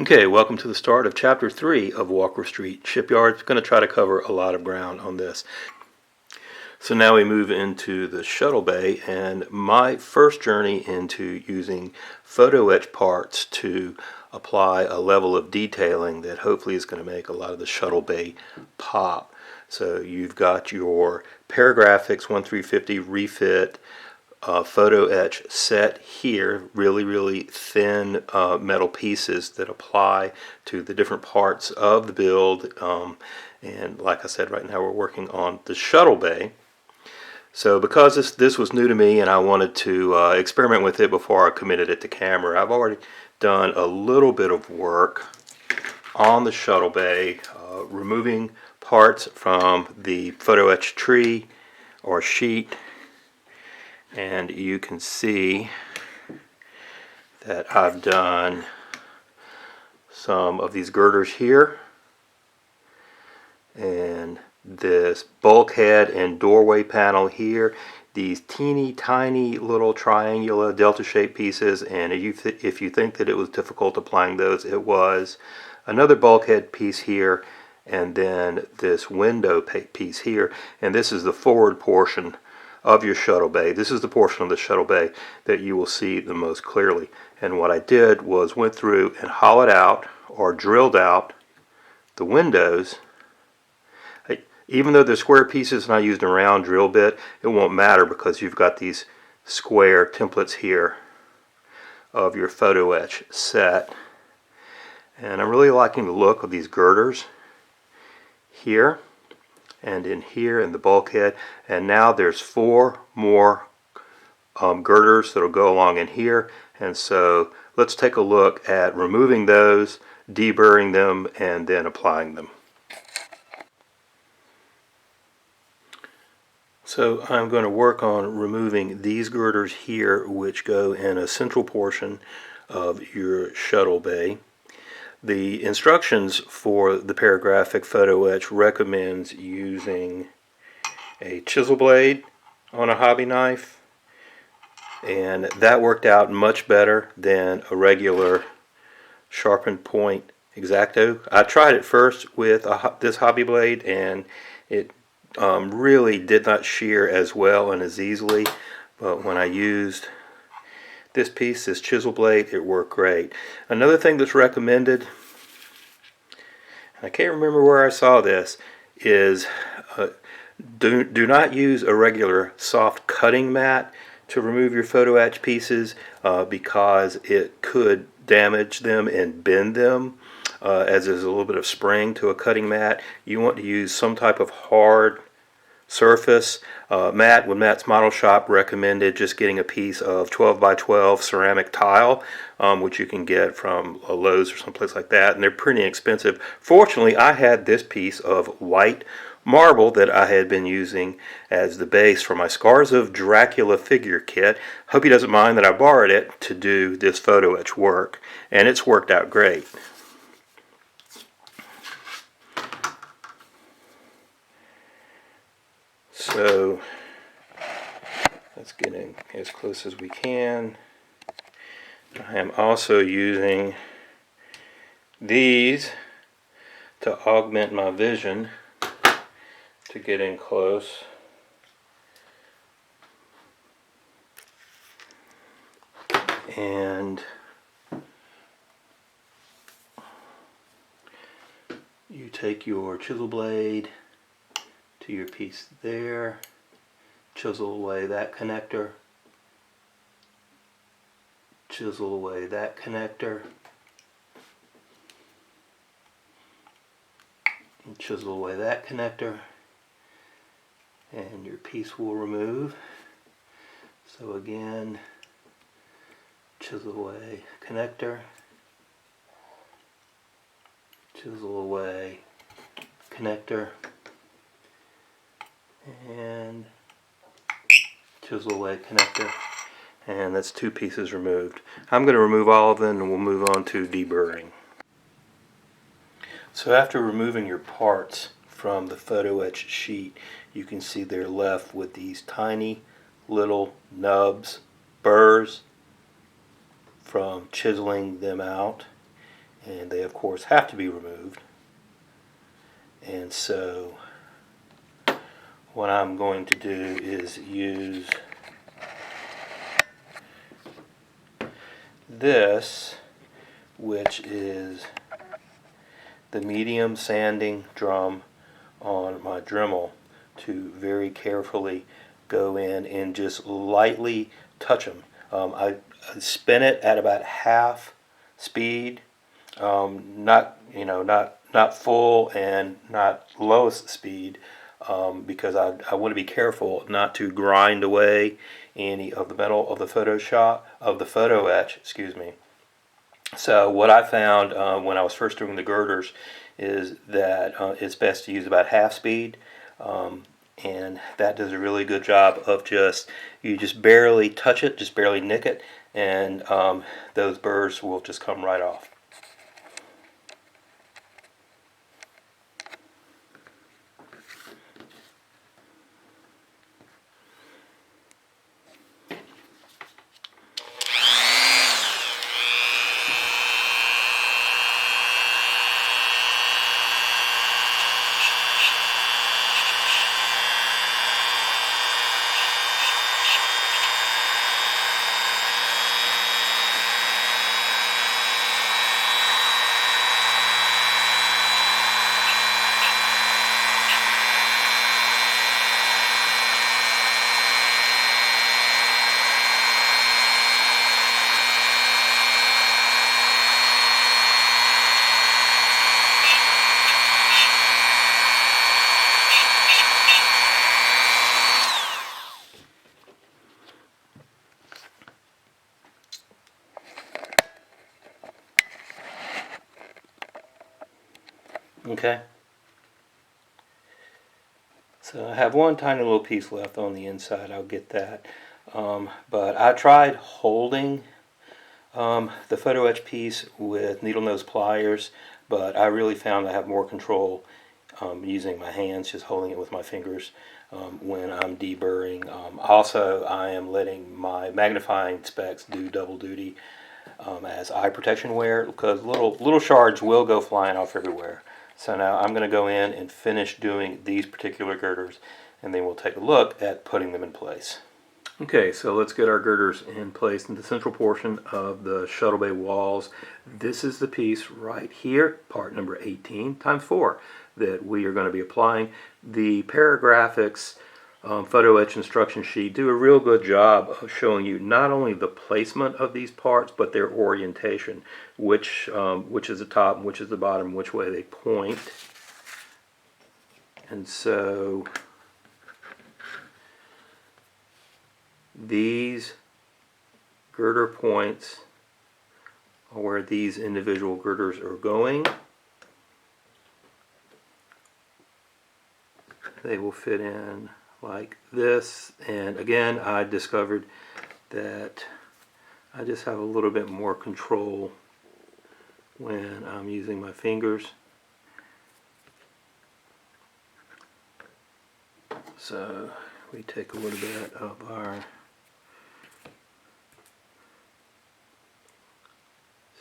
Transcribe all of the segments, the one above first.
Okay, welcome to the start of Chapter 3 of Walker Street Shipyards. Going to try to cover a lot of ground on this. So now we move into the Shuttlebay, and my first journey into using Photoetch parts to apply a level of detailing that hopefully is going to make a lot of the Shuttlebay pop. So you've got your Paragraphics 1350 refit Photoetch set here, really thin metal pieces that apply to the different parts of the build. And like I said, right now we're working on the Shuttlebay. So because this was new to me and I wanted to experiment with it before I committed it to camera, I've already done a little bit of work on the Shuttlebay, removing parts from the Photoetch tree or sheet. And you can see that I've done some of these girders here, and this bulkhead and doorway panel here, these teeny tiny little triangular delta shaped pieces, and if you think that it was difficult applying those, it was. Another bulkhead piece here, and then this window piece here, and this is the forward portion of your Shuttlebay. This is the portion of the Shuttlebay that you will see the most clearly. And what I did was went through and hollowed out or drilled out the windows. Even though they're square pieces and I used a round drill bit, it won't matter because you've got these square templates here of your Photoetch set. And I'm really liking the look of these girders here and in here in the bulkhead, and now there's 4 more girders that'll go along in here. And so let's take a look at removing those, deburring them, and then applying them. So I'm going to work on removing these girders here, which go in a central portion of your Shuttlebay. The instructions for the Paragraphic Photoetch recommends using a chisel blade on a hobby knife, and that worked out much better than a regular sharpened point X-Acto. I tried it first with this hobby blade, and it really did not shear as well and as easily, but when I used this piece, this chisel blade, it worked great. Another thing that's recommended, I can't remember where I saw this, is do not use a regular soft cutting mat to remove your Photoetch pieces because it could damage them and bend them, as there's a little bit of spring to a cutting mat. You want to use some type of hard surface. Matt, with Matt's Model Shop, recommended just getting a piece of 12 by 12 ceramic tile, which you can get from a Lowe's or someplace like that, and they're pretty expensive. Fortunately, I had this piece of white marble that I had been using as the base for my Scars of Dracula figure kit. Hope he doesn't mind that I borrowed it to do this Photoetch work, and it's worked out great. So let's get in as close as we can. I am also using these to augment my vision to get in close. And you take your chisel blade to your piece there, chisel away that connector, chisel away that connector, and chisel away that connector, and your piece will remove. So again, chisel away connector, chisel away connector, and chisel away connector, and that's 2 pieces removed. I'm going to remove all of them and we'll move on to deburring. So after removing your parts from the Photoetch sheet, you can see they're left with these tiny little nubs, burrs from chiseling them out, and they of course have to be removed. And so what I'm going to do is use this, which is the medium sanding drum on my Dremel, to very carefully go in and just lightly touch them. I spin it at about half speed, not full and not lowest speed, because I want to be careful not to grind away any of the metal of the photo etch, excuse me. So what I found when I was first doing the girders is that it's best to use about half speed, and that does a really good job of you just barely touch it, just barely nick it, and those burrs will just come right off. Okay. So I have one tiny little piece left on the inside. I'll get that. But I tried holding the photo etch piece with needle nose pliers, but I really found I have more control using my hands, just holding it with my fingers when I'm deburring. Also, I am letting my magnifying specs do double duty as eye protection wear, because little shards will go flying off everywhere. So now I'm going to go in and finish doing these particular girders, and then we'll take a look at putting them in place. Okay, so let's get our girders in place in the central portion of the Shuttlebay walls. This is the piece right here, part number 18 times 4, that we are going to be applying. The Paragraphics photo etch instruction sheet do a real good job of showing you not only the placement of these parts, but their orientation, which is the top and which is the bottom, which way they point. And so these girder points are where these individual girders are going. They will fit in like this, and again I discovered that I just have a little bit more control when I'm using my fingers. So we take a little bit of our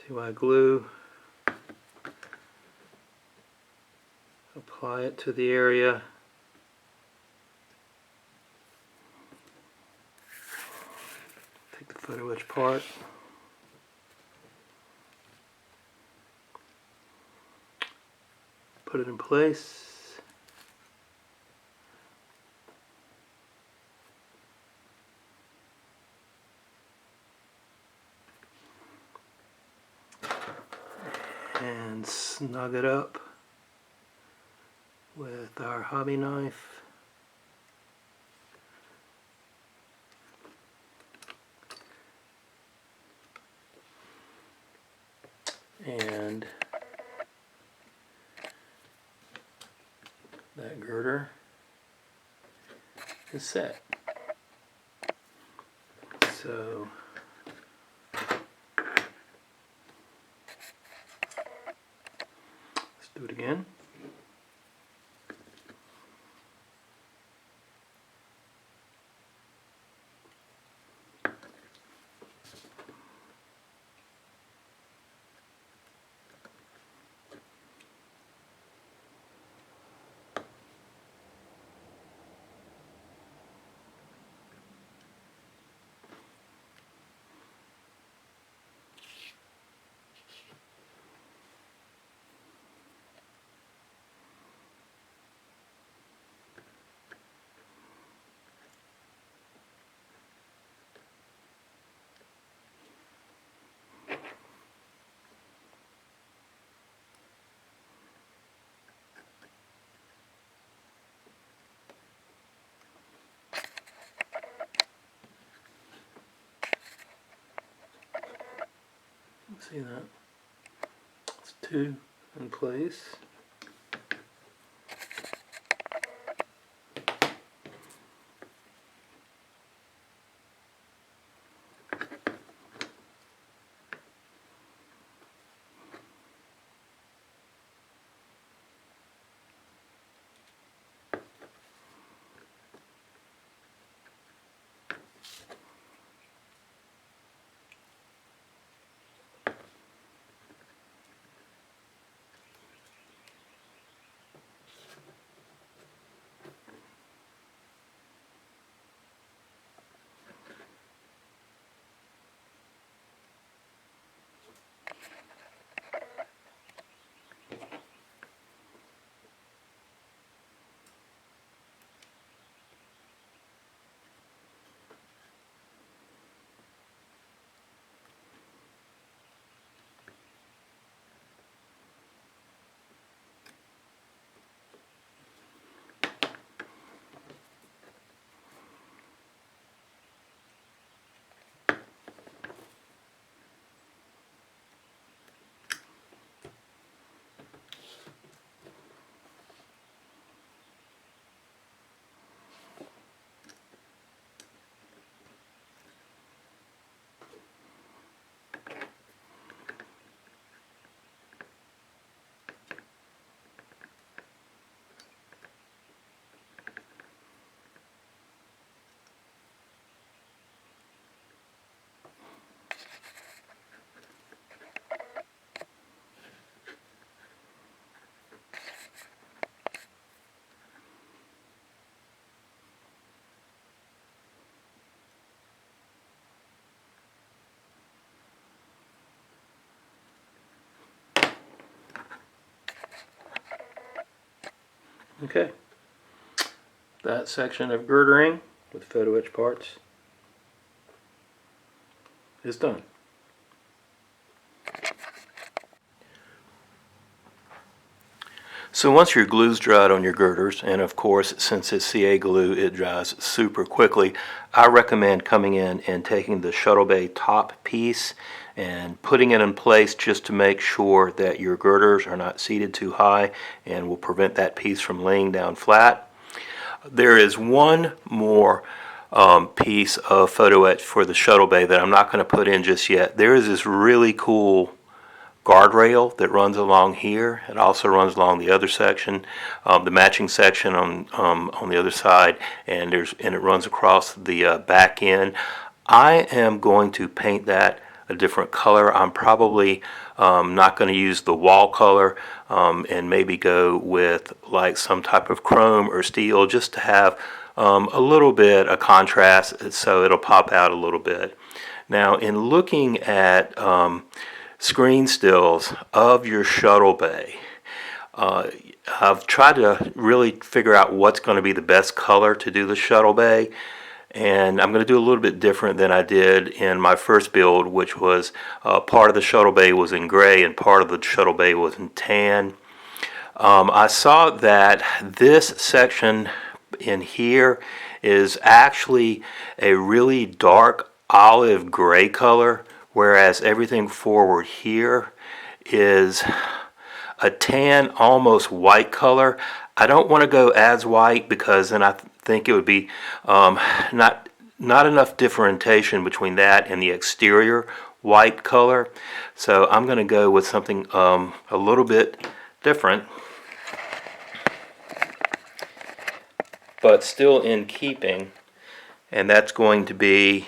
CY glue, apply it to the area. Take the photo etch part, put it in place. And snug it up with our hobby knife. And that girder is set. So let's do it again. See that? It's two in place. Okay, that section of girdering with photo etch parts is done. So once your glue's dried on your girders, and of course since it's CA glue it dries super quickly, I recommend coming in and taking the Shuttlebay top piece and putting it in place just to make sure that your girders are not seated too high and will prevent that piece from laying down flat. There is one more piece of photo etch for the Shuttlebay that I'm not going to put in just yet. There is this really cool guardrail that runs along here. It also runs along the other section, the matching section on the other side, and it runs across the back end. I am going to paint that a different color. I'm probably not going to use the wall color and maybe go with like some type of chrome or steel just to have a little bit of contrast so it'll pop out a little bit. Now in looking at screen stills of your Shuttlebay, I've tried to really figure out what's going to be the best color to do the Shuttlebay, and I'm going to do a little bit different than I did in my first build, which was part of the Shuttlebay was in gray and part of the Shuttlebay was in tan. I saw that this section in here is actually a really dark olive gray color, whereas everything forward here is a tan, almost white color. I don't want to go as white because then I think it would be not enough differentiation between that and the exterior white color. So I'm going to go with something a little bit different, but still in keeping, and that's going to be,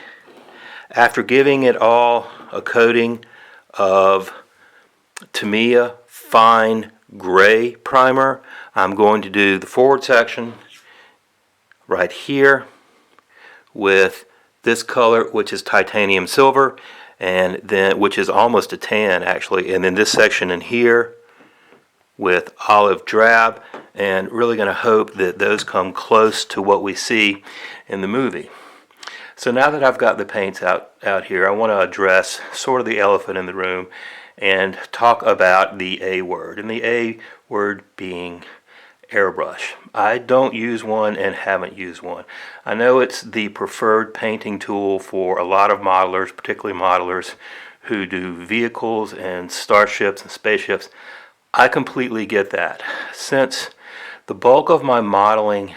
after giving it all a coating of Tamiya fine gray primer, I'm going to do the forward section right here with this color, which is titanium silver, and then which is almost a tan actually, and then this section in here with olive drab, and really going to hope that those come close to what we see in the movie. So now that I've got the paints out here, I want to address sort of the elephant in the room and talk about the A word, and the A word being airbrush. I don't use one and haven't used one. I know it's the preferred painting tool for a lot of modelers, particularly modelers who do vehicles and starships and spaceships, I completely get that. Since the bulk of my modeling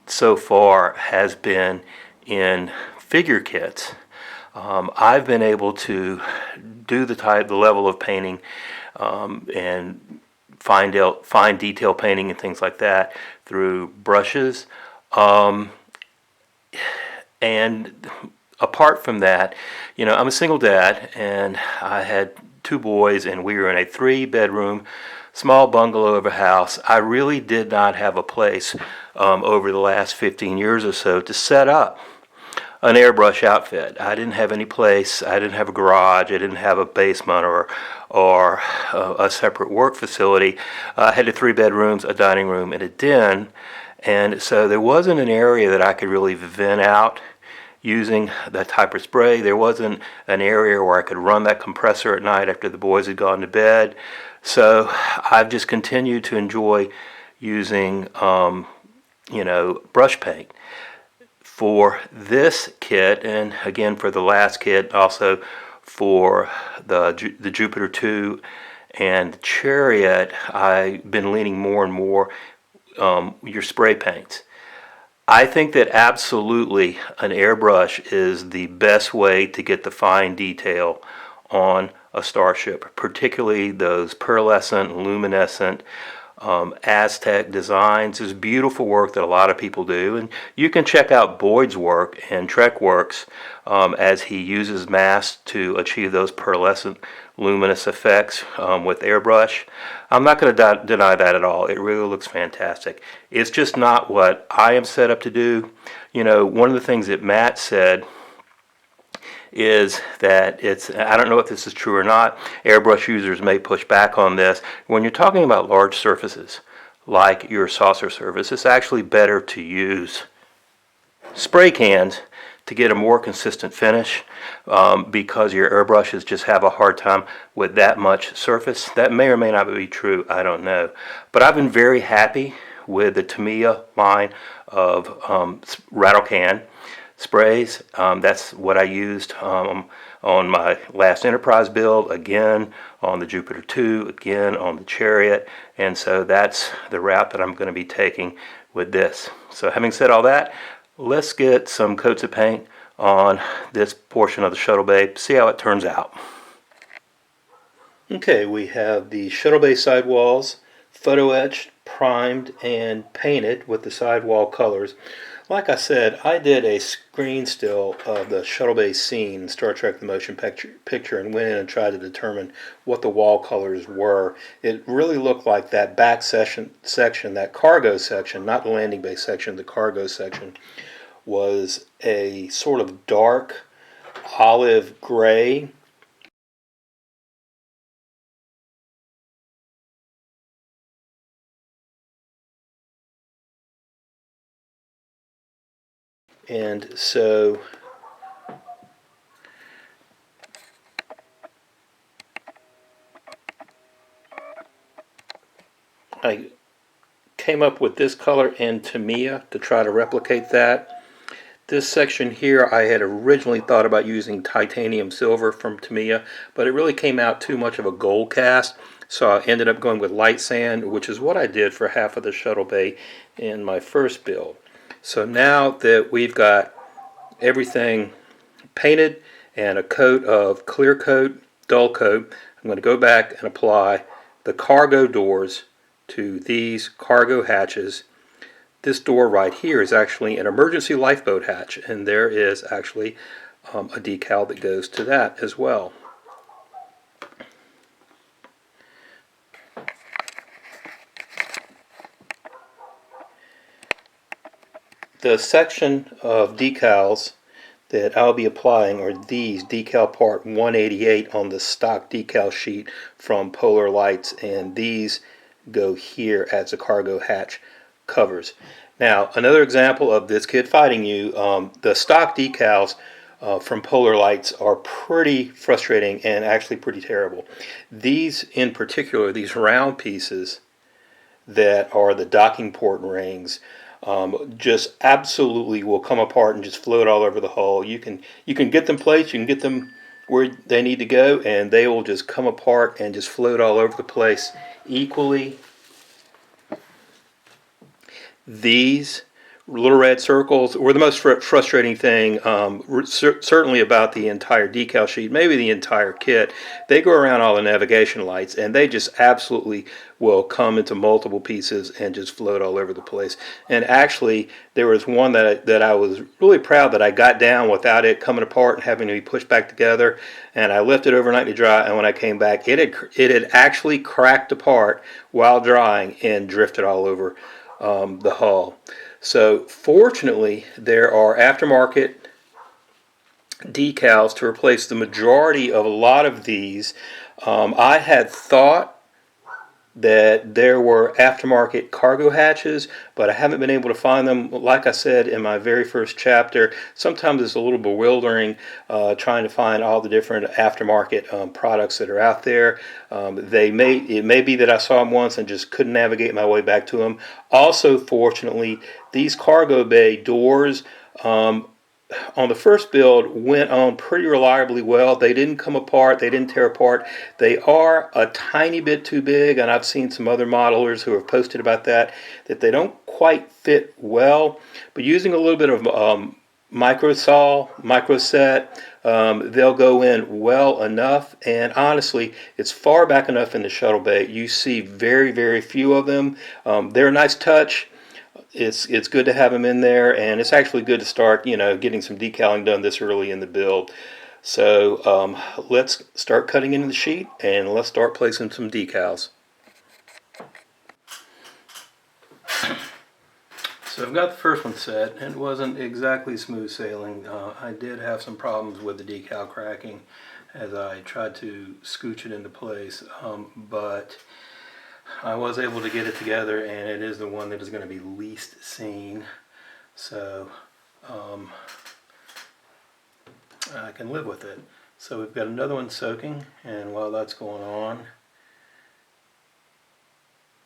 so far has been in figure kits, I've been able to do the level of painting and fine detail painting and things like that through brushes. And apart from that, I'm a single dad, and I had 2 boys, and we were in a 3-bedroom small bungalow of a house. I really did not have a place over the last 15 years or so to set up an airbrush outfit. I didn't have any place. I didn't have a garage. I didn't have a basement or a separate work facility. I had 3 bedrooms, a dining room, and a den, and so there wasn't an area that I could really vent out using that type of spray. There wasn't an area where I could run that compressor at night after the boys had gone to bed. So I've just continued to enjoy using, brush paint. For this kit, and again for the last kit, also for the Jupiter 2 and the Chariot, I've been leaning more and more your spray paints. I think that absolutely an airbrush is the best way to get the fine detail on a starship, particularly those pearlescent, luminescent, Aztec designs. Is beautiful work that a lot of people do, and you can check out Boyd's work and Trek Works as he uses masks to achieve those pearlescent, luminous effects with airbrush. I'm not going to deny that at all. It really looks fantastic. It's just not what I am set up to do. One of the things that Matt said is that I don't know if this is true or not, airbrush users may push back on this. When you're talking about large surfaces, like your saucer surface, it's actually better to use spray cans to get a more consistent finish because your airbrushes just have a hard time with that much surface. That may or may not be true, I don't know. But I've been very happy with the Tamiya line of rattle can sprays. That's what I used on my last Enterprise build, again on the Jupiter 2, again on the Chariot, and so that's the route that I'm going to be taking with this. So having said all that, let's get some coats of paint on this portion of the Shuttlebay, see how it turns out. Okay, we have the Shuttlebay sidewalls photo etched, primed, and painted with the sidewall colors. Like I said, I did a screen still of the Shuttlebay scene, Star Trek The Motion Picture, and went in and tried to determine what the wall colors were. It really looked like that back section, that cargo section, not the landing bay section, the cargo section, was a sort of dark olive gray. And so I came up with this color in Tamiya to try to replicate that. This section here, I had originally thought about using titanium silver from Tamiya, but it really came out too much of a gold cast, so I ended up going with light sand, which is what I did for half of the Shuttlebay in my first build. So now that we've got everything painted and a coat of clear coat, dull coat, I'm going to go back and apply the cargo doors to these cargo hatches. This door right here is actually an emergency lifeboat hatch, and there is actually a decal that goes to that as well. The section of decals that I'll be applying are these, decal part 188 on the stock decal sheet from Polar Lights, and these go here as the cargo hatch covers. Now, another example of this kid fighting you, the stock decals from Polar Lights are pretty frustrating and actually pretty terrible. These in particular, these round pieces that are the docking port rings, just absolutely will come apart and just float all over the hull. You can get them placed, you can get them where they need to go, and they will just come apart and just float all over the place equally. These little red circles were the most frustrating thing, certainly about the entire decal sheet, maybe the entire kit. They go around all the navigation lights, and they just absolutely will come into multiple pieces and just float all over the place. And actually, there was one that I was really proud that I got down without it coming apart and having to be pushed back together. And I left it overnight to dry, and when I came back, it had actually cracked apart while drying and drifted all over the hull. So fortunately, there are aftermarket decals to replace the majority of a lot of these. I had thought that there were aftermarket cargo hatches, but I haven't been able to find them. Like I said in my very first chapter, sometimes it's a little bewildering trying to find all the different aftermarket products that are out there. It may be that I saw them once and just couldn't navigate my way back to them. Also, fortunately, these cargo bay doors, on the first build, went on pretty reliably well. They didn't come apart, they didn't tear apart. They are a tiny bit too big, and I've seen some other modelers who have posted about that they don't quite fit well. But using a little bit of micro set, they'll go in well enough. And honestly, it's far back enough in the shuttle bay. You see very, very few of them. They're a nice touch. It's good to have them in there, and it's actually good to start, getting some decaling done this early in the build. So let's start cutting into the sheet, and let's start placing some decals. So I've got the first one set, and it wasn't exactly smooth sailing. I did have some problems with the decal cracking as I tried to scooch it into place, but I was able to get it together, and it is the one that is going to be least seen, so I can live with it. So we've got another one soaking, and while that's going on,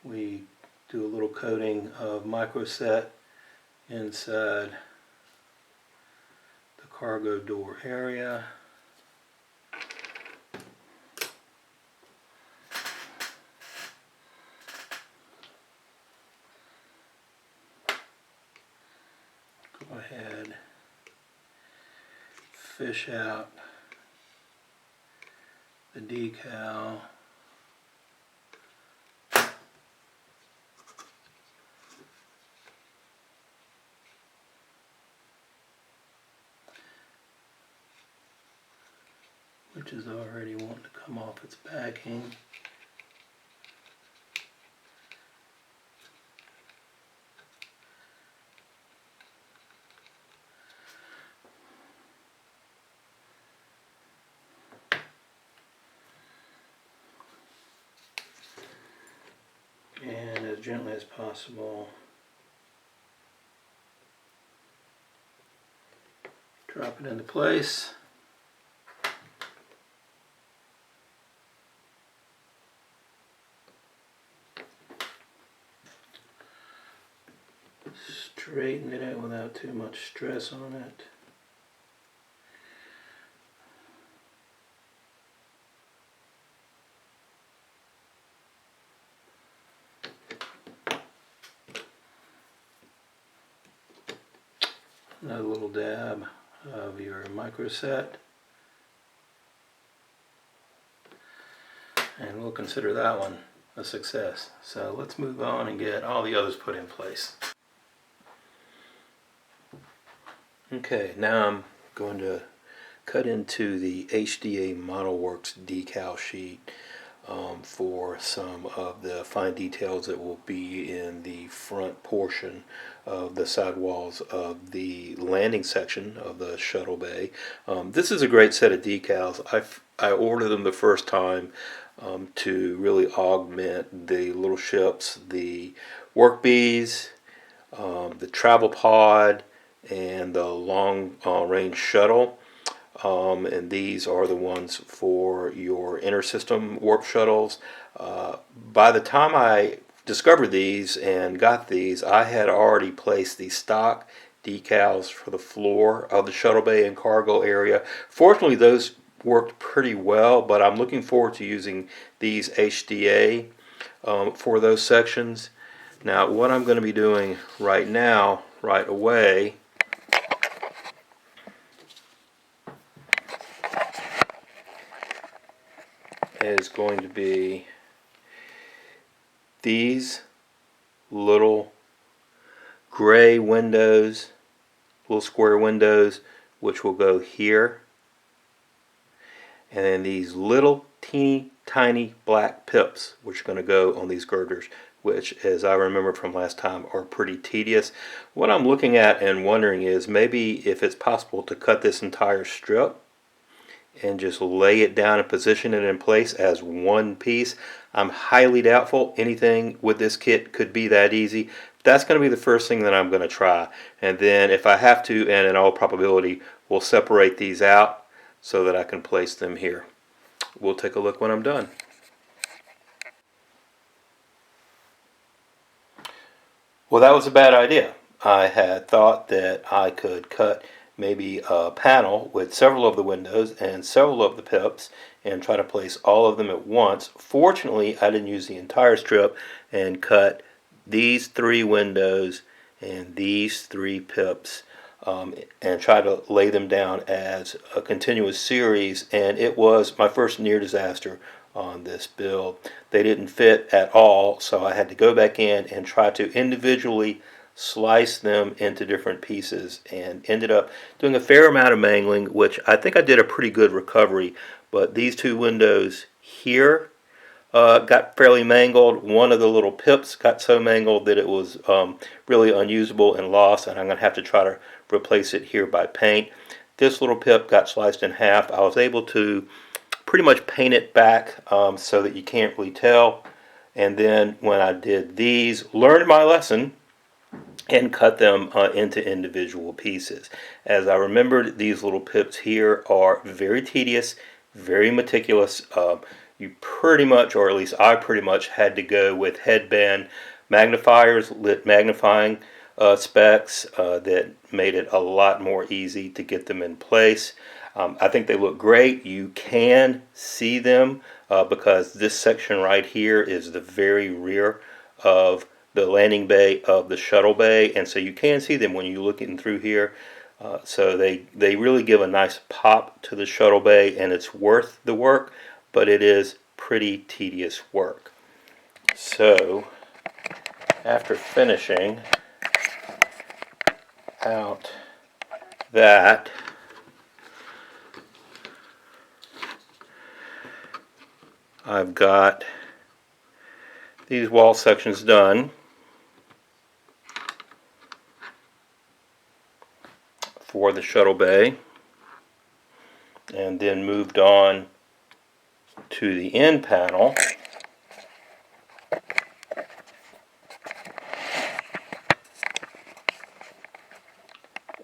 we do a little coating of microset inside the cargo door area. Go ahead, fish out the decal. Which is already wanting to come off its backing. And as gently as possible, drop it into place. Straighten it out without too much stress on it. Another little dab of your microset, and we'll consider that one a success. So let's move on and get all the others put in place. Okay, now I'm going to cut into the HDA ModelWorks decal sheet for some of the fine details that will be in the front portion of the sidewalls of the landing section of the shuttle bay. This is a great set of decals. I ordered them the first time to really augment the little ships, the work bees, the travel pod, and the long range shuttle. And these are the ones for your inter-system warp shuttles. By the time I discovered these and got these, I had already placed the stock decals for the floor of the shuttle bay and cargo area. Fortunately, those worked pretty well, but I'm looking forward to using these HDA for those sections. Now what I'm going to be doing right now, right away, is going to be these little gray windows, little square windows, which will go here, and then these little teeny tiny black pips which are going to go on these girders, which, as I remember from last time, are pretty tedious. What I'm looking at and wondering is maybe if it's possible to cut this entire strip and just lay it down and position it in place as one piece. I'm highly doubtful anything with this kit could be that easy. That's going to be the first thing that I'm going to try, and then if I have to, and in all probability, we'll separate these out so that I can place them here. We'll take a look when I'm done. Well, that was a bad idea. I had thought that I could cut maybe a panel with several of the windows and several of the pips and try to place all of them at once. Fortunately, I didn't use the entire strip and cut these 3 windows and these 3 pips and try to lay them down as a continuous series, and it was my first near disaster on this build. They didn't fit at all, so I had to go back in and try to individually slice them into different pieces, and ended up doing a fair amount of mangling, which I think I did a pretty good recovery. But these 2 windows here got fairly mangled. One of the little pips got so mangled that it was really unusable and lost, and I'm going to have to try to replace it here by paint. This little pip got sliced in half. I was able to pretty much paint it back so that you can't really tell. And then when I did these, learned my lesson and cut them into individual pieces. As I remembered, these little pips here are very tedious, very meticulous. You pretty much, or at least I pretty much, had to go with headband magnifiers, lit magnifying specs that made it a lot more easy to get them in place. I think they look great. You can see them because this section right here is the very rear of the landing bay of the Shuttlebay, and so you can see them when you're looking through here. So they really give a nice pop to the Shuttlebay, and it's worth the work, but it is pretty tedious work. So after finishing out that, I've got these wall sections done for the Shuttlebay, and then moved on to the end panel.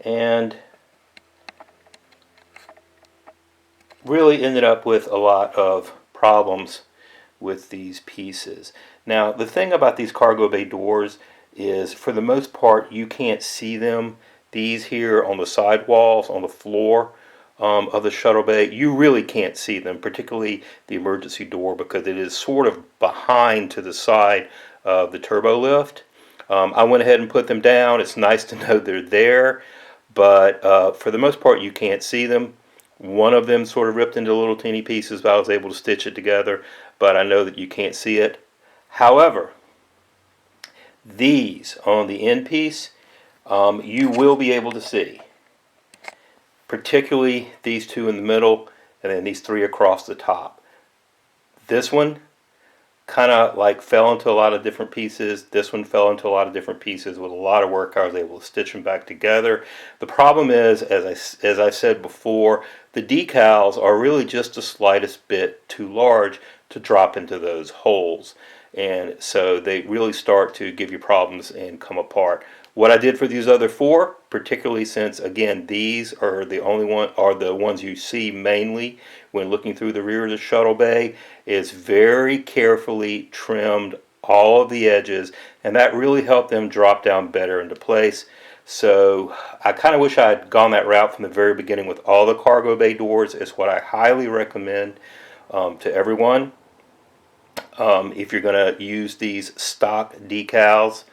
And really ended up with a lot of problems with these pieces. Now, the thing about these cargo bay doors is, for the most part, you can't see them. These here on the side walls, on the floor of the Shuttlebay, you really can't see them, particularly the emergency door, because it is sort of behind to the side of the turbo lift. I went ahead and put them down. It's nice to know they're there, but for the most part, you can't see them. One of them sort of ripped into little teeny pieces, but I was able to stitch it together, but I know that you can't see it. However, these on the end piece, you will be able to see, particularly these 2 in the middle, and then these 3 across the top. This one kind of like fell into a lot of different pieces. This one fell into a lot of different pieces. With a lot of work, I was able to stitch them back together. The problem is, as I said before, the decals are really just the slightest bit too large to drop into those holes, and so they really start to give you problems and come apart. What I did for these other 4, particularly since, again, these are the ones you see mainly when looking through the rear of the Shuttlebay, is very carefully trimmed all of the edges, and that really helped them drop down better into place. So I kind of wish I had gone that route from the very beginning with all the cargo bay doors. It's what I highly recommend to everyone. If you're going to use these stock decals,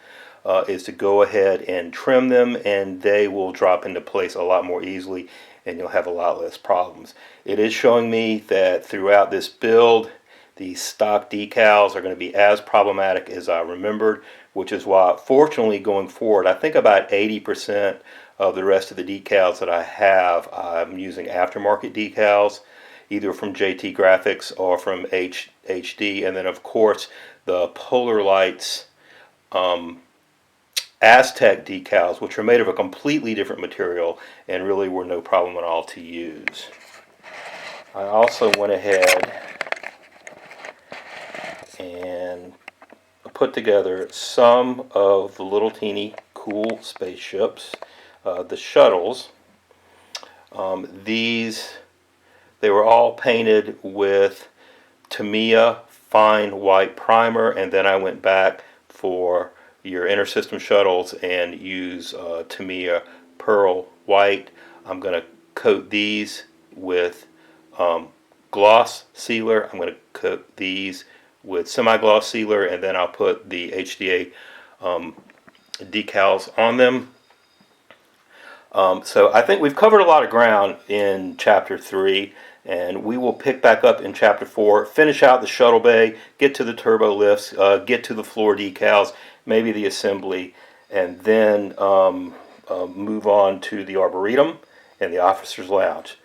is to go ahead and trim them, and they will drop into place a lot more easily, and you'll have a lot less problems. It is showing me that throughout this build, the stock decals are going to be as problematic as I remembered, which is why, fortunately, going forward, I think about 80% of the rest of the decals that I have, I'm using aftermarket decals, either from JT Graphics or from HD, and then of course the Polar Lights Aztec decals, which are made of a completely different material and really were no problem at all to use. I also went ahead and put together some of the little teeny cool spaceships, the shuttles. They were all painted with Tamiya fine white primer, and then I went back for your intersystem shuttles and use Tamiya pearl white. I'm going to coat these with gloss sealer. I'm going to coat these with semi-gloss sealer, and then I'll put the HDA decals on them. So I think we've covered a lot of ground in Chapter 3, and we will pick back up in Chapter 4, finish out the shuttle bay, get to the turbo lifts, get to the floor decals, maybe the assembly, and then move on to the Arboretum and the Officer's Lounge.